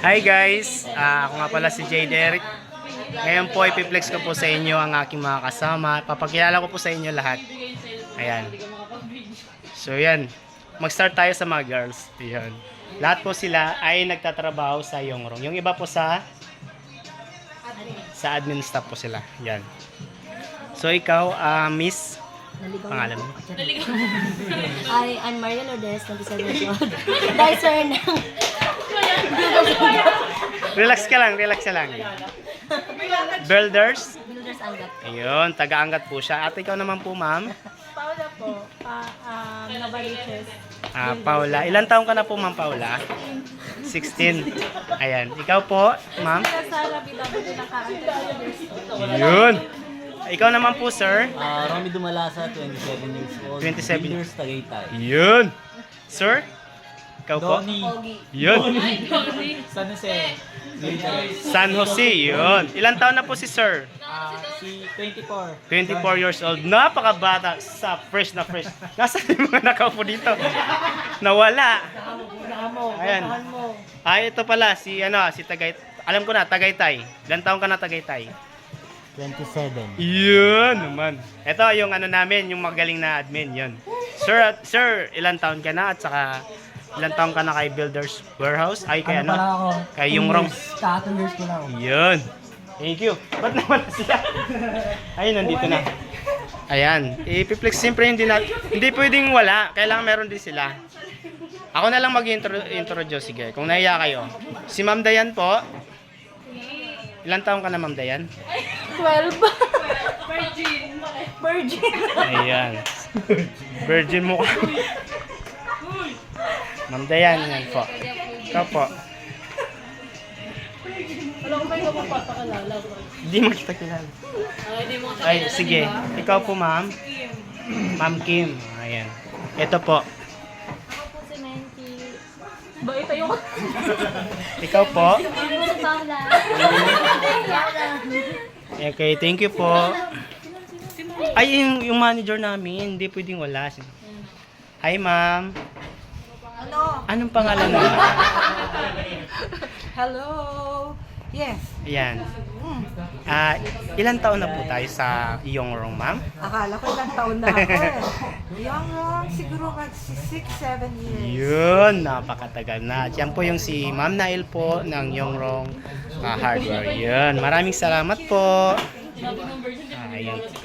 Hi guys, ako nga pala si J. Derek. Ngayon po ipiplex ko po sa inyo ang aking mga kasama. Papakilala ko po sa inyo lahat. Ayan. So yan, mag-start tayo sa mga girls. Ayan. Lahat po sila ay nagtatrabaho sa Yongrong. Yung iba po sa admin staff po sila. Yan. So ikaw, Miss, pangalan mo? I'm Maria Lourdes, 27 years old. Dicer ng... Relax ka lang. Builders? Builders Angat. Ayun, taga-angat po siya. At ikaw naman po, ma'am? Paula po, Novaliches. Paula. Ilan taong ka na po, ma'am Paula? 16. Ayan. Ikaw po, ma'am? Sara BW ng Kaantas. Yun. Ikaw naman po, sir? Romy Dumalasa, 27 years old. 27. Leaders, Tagaytay. Yun. Sir? Ikaw po? Donnie. Yun. San Jose. San Jose. Yun. Ilan taon na po si sir? Si 24. 24 years old. Napakabata. Fresh na fresh. Nasaan yung mga nakaupo dito? Nawala. Ayan. Ito pala si Tagaytay. Alam ko na, Tagaytay. Ilan taon ka na Tagaytay? 27. Yun naman. Ito yung namin, yung magaling na admin, yun. Sir, ilan taon ka na at saka ilan taon ka na kay Builders Warehouse? Ay, kay ako? Kay Yongrong. 2 years ko na ako. Yun. Thank you. Ba't naman sila? Ay, nandito na. Ayan. Ipiplex, siyempre hindi pwedeng wala. Kailangan meron din sila. Ako na lang mag-introduce, sige. Kung nahiya kayo. Si Ma'am Dayan po. Ilan taon ka na, Ma'am Dayan? 12. Virgin. Ayan. Virgin mo ka. Ma'am Dayan, yan po. Ikaw po. Alam ko ba yung mapapakalala ko? Hindi mo kita kilala. Ay, sige. Ikaw po, ma'am. Ma'am Kim. Ayan. Ito po. Ako po si Menty. Ba, ito yung... Ikaw po. Ako si Paula. Okay, thank you po. Ay, yung manager namin, hindi pwedeng wala. Hi, ma'am. Ano? Anong pangalan mo? Hello? Yes. Ayan. Ilan taon na po tayo sa Yongrong, ma'am? Akala ko ilang taon na ako eh. Young siguro mag 6-7 years. Yun, napakatagal na. At yan po yung si Ma'am Nail po ng Yongrong Hardware. Yun, maraming salamat po. Ayan.